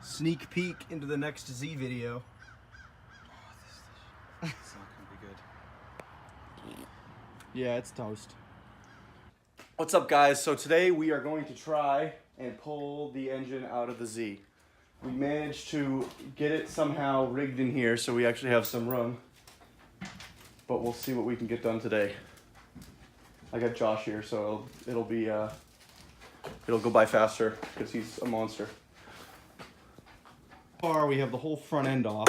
Sneak peek into the next Z video. It's not gonna be good. Yeah, it's toast. What's up, guys? So today we are going to try and pull the engine out of the Z. We managed to get it somehow rigged in here so we actually have some room. But we'll see what we can get done today. I got Josh here, so it'll go by faster because he's a monster. We have the whole front end off.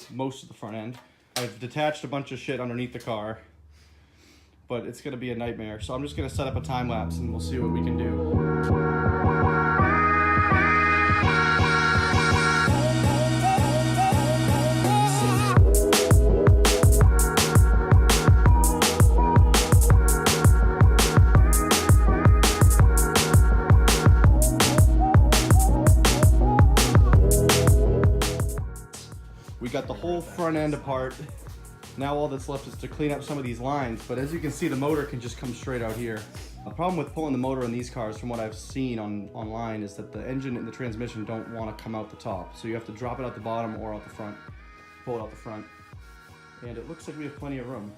Most of the front end. I've detached a bunch of shit underneath the car, but it's gonna be a nightmare. So I'm just gonna set up a time lapse and we'll see what we can do. We got the whole front end apart. Now all that's left is to clean up some of these lines, but as you can see, the motor can just come straight out here. The problem with pulling the motor in these cars, from what I've seen online, is that the engine and the transmission don't want to come out the top. So you have to drop it out the bottom or out the front, pull it out the front. And it looks like we have plenty of room.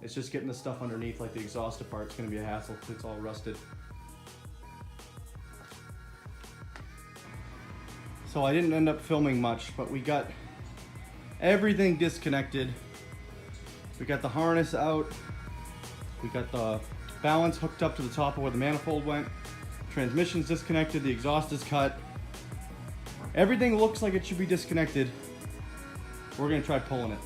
It's just getting the stuff underneath, like the exhaust apart, it's gonna be a hassle because it's all rusted. So I didn't end up filming much, but we got everything disconnected. We got the harness out. We got the balance hooked up to the top of where the manifold went. Transmission's disconnected, the exhaust is cut. Everything looks like it should be disconnected. We're gonna try pulling it.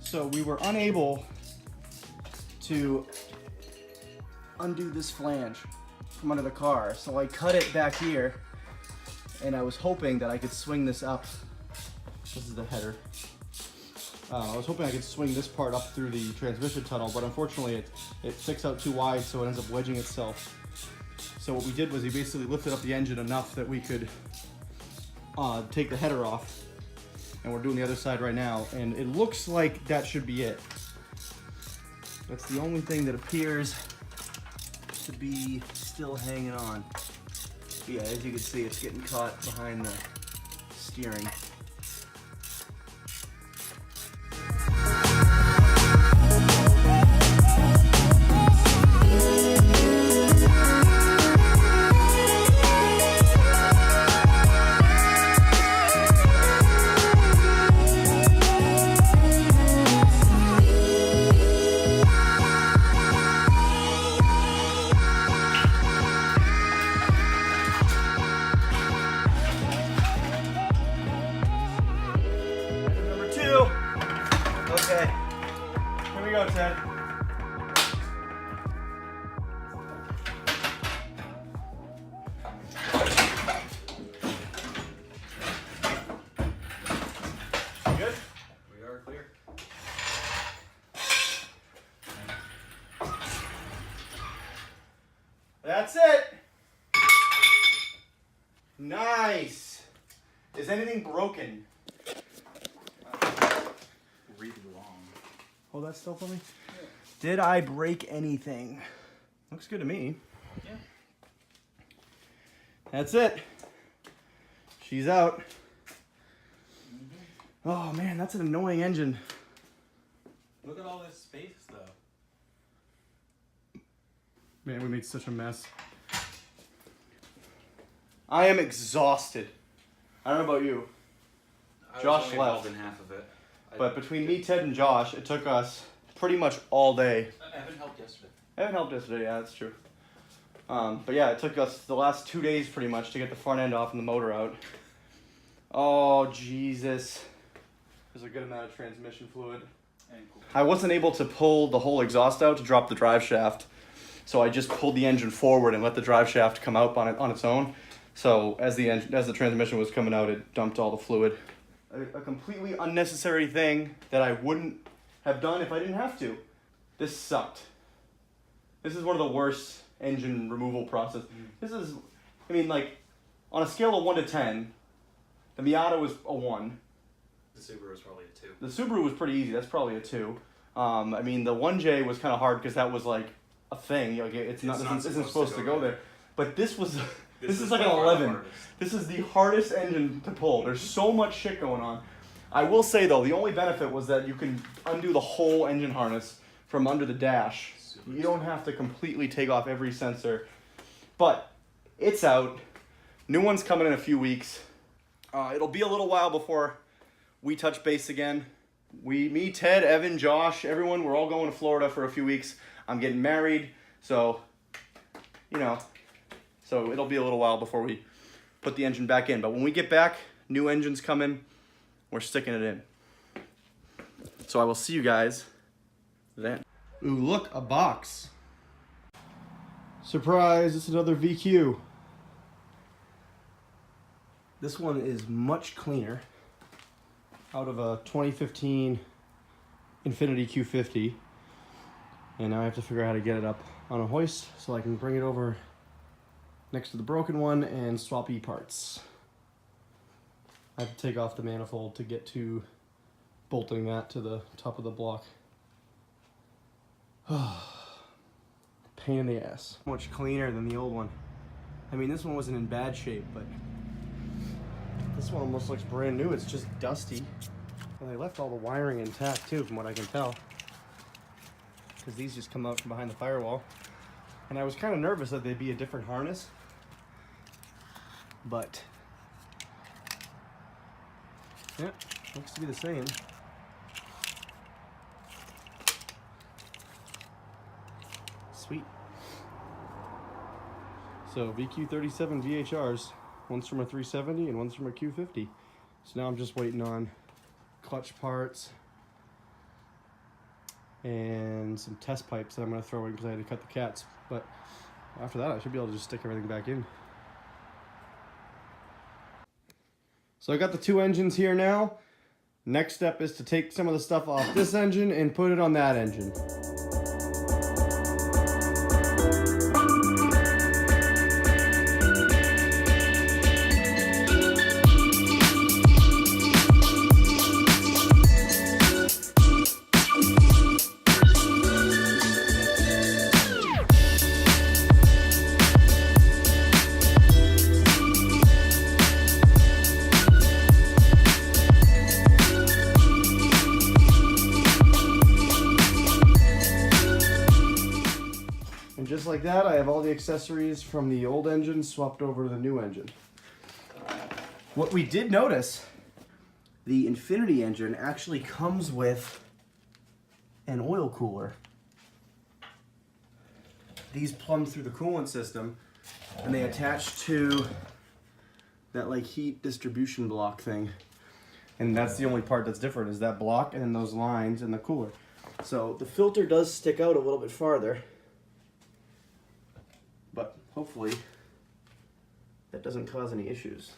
So we were unable to undo this flange from under the car. So I cut it back here and I was hoping that I could swing this up. This is the header. I was hoping I could swing this part up through the transmission tunnel, but unfortunately it sticks out too wide, so it ends up wedging itself. So what we did was we basically lifted up the engine enough that we could take the header off. And we're doing the other side right now, and it looks like that should be it. That's the only thing that appears to be still hanging on. But yeah, as you can see, it's getting caught behind the steering. Okay, here we go, Ted. Good? We are clear. That's it. Nice. Is anything broken? Really long. Hold that still for me. Yeah. Did I break anything? Looks good to me. Yeah. That's it. She's out. Oh man, that's an annoying engine. Look at all this space, though. Man, we made such a mess. I am exhausted. I don't know about you. Josh left. In half of it. But between me, Ted, and Josh, it took us pretty much all day. Evan helped yesterday. Evan helped yesterday, yeah, that's true. But yeah, it took us the last 2 days pretty much to get the front end off and the motor out. Oh, Jesus. There's a good amount of transmission fluid. And cool. I wasn't able to pull the whole exhaust out to drop the drive shaft, so I just pulled the engine forward and let the drive shaft come out on its own. So as the transmission was coming out, it dumped all the fluid. A completely unnecessary thing that I wouldn't have done if I didn't have to. This sucked. This is one of the worst engine removal process. This is, I mean, like, on a scale of 1 to 10, the Miata was a 1. The Subaru was probably a 2. The Subaru was pretty easy. That's probably a 2. I mean, the 1J was kind of hard because that was like a thing. Like, it's not isn't supposed to go there. But this was, this is like an 11. This is the hardest engine to pull. There's so much shit going on. I will say though, the only benefit was that you can undo the whole engine harness from under the dash. You don't have to completely take off every sensor. But it's out. New one's coming in a few weeks. It'll be a little while before we touch base again. Me, Ted, Evan, Josh, everyone, we're all going to Florida for a few weeks. I'm getting married, so, you know, so it'll be a little while before we put the engine back in. But when we get back, new engine's coming, we're sticking it in. So I will see you guys then. Ooh, look, a box. Surprise, it's another VQ. This one is much cleaner. Out of a 2015 Infiniti Q50. And now I have to figure out how to get it up on a hoist so I can bring it over next to the broken one and swap E-parts. I have to take off the manifold to get to bolting that to the top of the block. Pain in the ass. Much cleaner than the old one. I mean, this one wasn't in bad shape, but this one almost looks brand new. It's just dusty. And they left all the wiring intact too, from what I can tell. Because these just come out from behind the firewall. And I was kind of nervous that they'd be a different harness. But yeah, looks to be the same. Sweet. So VQ37 VHRs. One's from a 370 and one's from a Q50. So now I'm just waiting on clutch parts and some test pipes that I'm going to throw in because I had to cut the cats. But after that, I should be able to just stick everything back in. So I got the two engines here now. Next step is to take some of the stuff off this engine and put it on that engine. Just like that, I have all the accessories from the old engine swapped over to the new engine. What we did notice, the Infiniti engine actually comes with an oil cooler. These plumb through the coolant system, and they attach to that like heat distribution block thing. And that's the only part that's different, is that block and then those lines and the cooler. So the filter does stick out a little bit farther. But hopefully that doesn't cause any issues.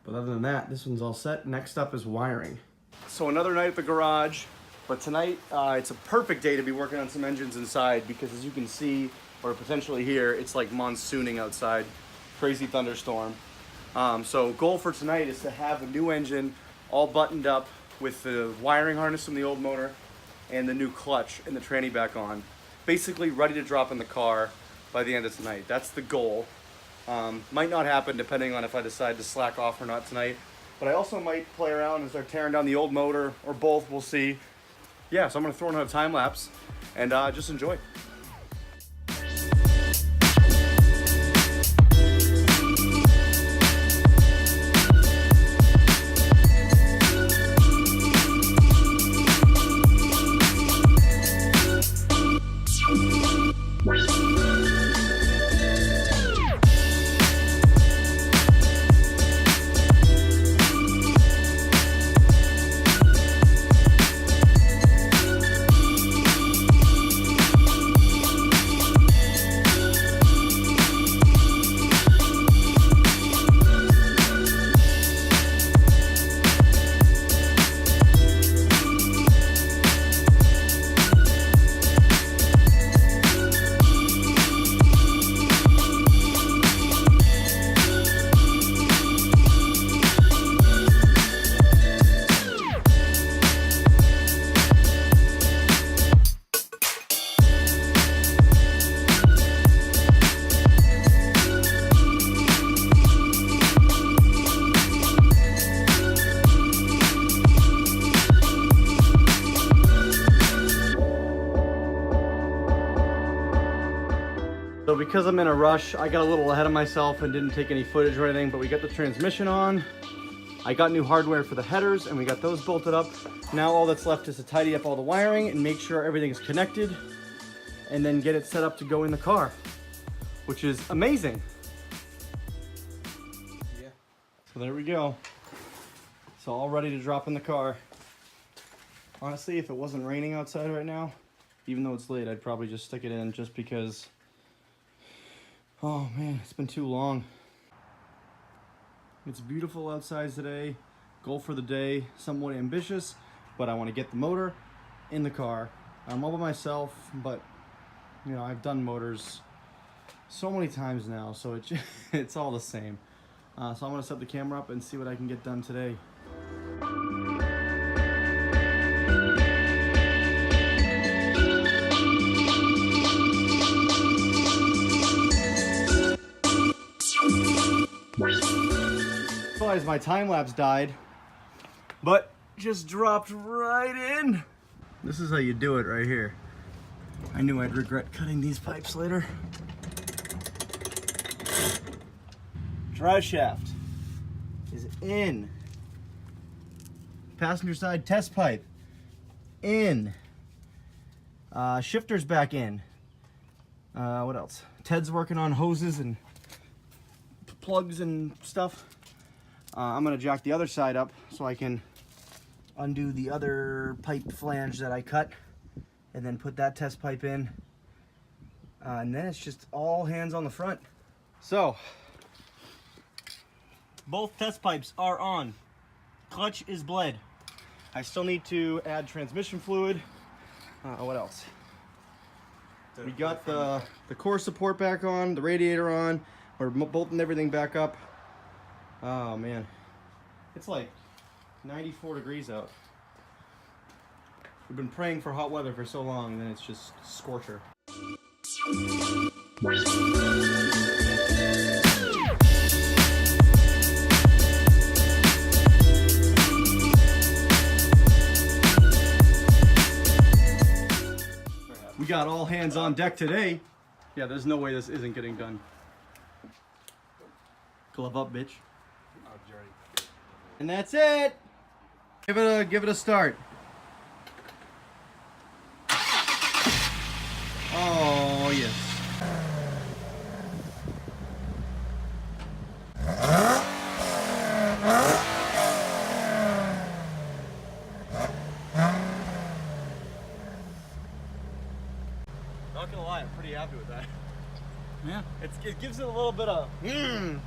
But other than that, this one's all set. Next up is wiring. So another night at the garage, but tonight it's a perfect day to be working on some engines inside because as you can see, or potentially hear, it's like monsooning outside. Crazy thunderstorm. So goal for tonight is to have a new engine all buttoned up with the wiring harness from the old motor and the new clutch and the tranny back on. Basically ready to drop in the car by the end of tonight. That's the goal. Might not happen depending on if I decide to slack off or not tonight. But I also might play around and start tearing down the old motor, or both, we'll see. Yeah, so I'm gonna throw in a time lapse and just enjoy. because I'm in a rush, I got a little ahead of myself and didn't take any footage or anything, but we got the transmission on. I got new hardware for the headers and we got those bolted up. Now all that's left is to tidy up all the wiring and make sure everything is connected and then get it set up to go in the car, which is amazing. Yeah. So there we go. It's all ready to drop in the car. Honestly, if it wasn't raining outside right now, even though it's late, I'd probably just stick it in just because, oh man, it's been too long. It's beautiful outside today. Goal for the day, somewhat ambitious, but I want to get the motor in the car. I'm all by myself, but you know, I've done motors so many times now, so it's all the same. So I'm gonna set the camera up and see what I can get done today. Realized my time lapse died, but just dropped right in. This is how you do it right here. I knew I'd regret cutting these pipes later. Drive shaft is in. Passenger side test pipe in. Shifter's back in. What else? Ted's working on hoses and plugs and stuff. I'm gonna jack the other side up so I can undo the other pipe flange that I cut and then put that test pipe in. And then it's just all hands on the front. So, both test pipes are on. Clutch is bled. I still need to add transmission fluid. What else? We got the core support back on, the radiator on. We're bolting everything back up. Oh man, it's like 94 degrees out. We've been praying for hot weather for so long, and then it's just scorcher. We got all hands on deck today. Yeah, there's no way this isn't getting done. Glove up, bitch. And that's it. Give it a start. Oh yes. Not gonna lie, I'm pretty happy with that. Yeah. It gives it a little bit of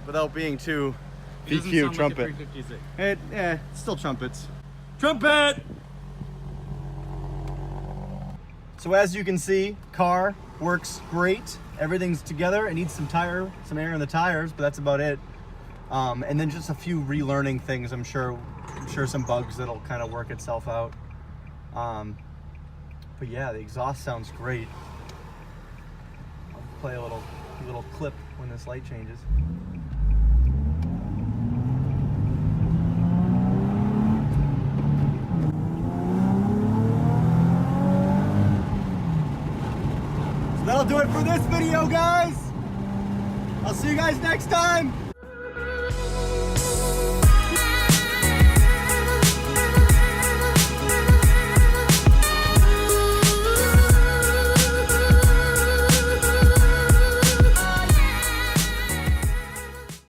without being too It doesn't PQ sound trumpet. Like a 356. It still trumpets. Trumpet! So as you can see, car works great. Everything's together. It needs some air in the tires, but that's about it. And then just a few relearning things. I'm sure some bugs that'll kind of work itself out. But yeah, the exhaust sounds great. I'll play a little clip when this light changes. So that'll do it for this video, guys. I'll see you guys next time.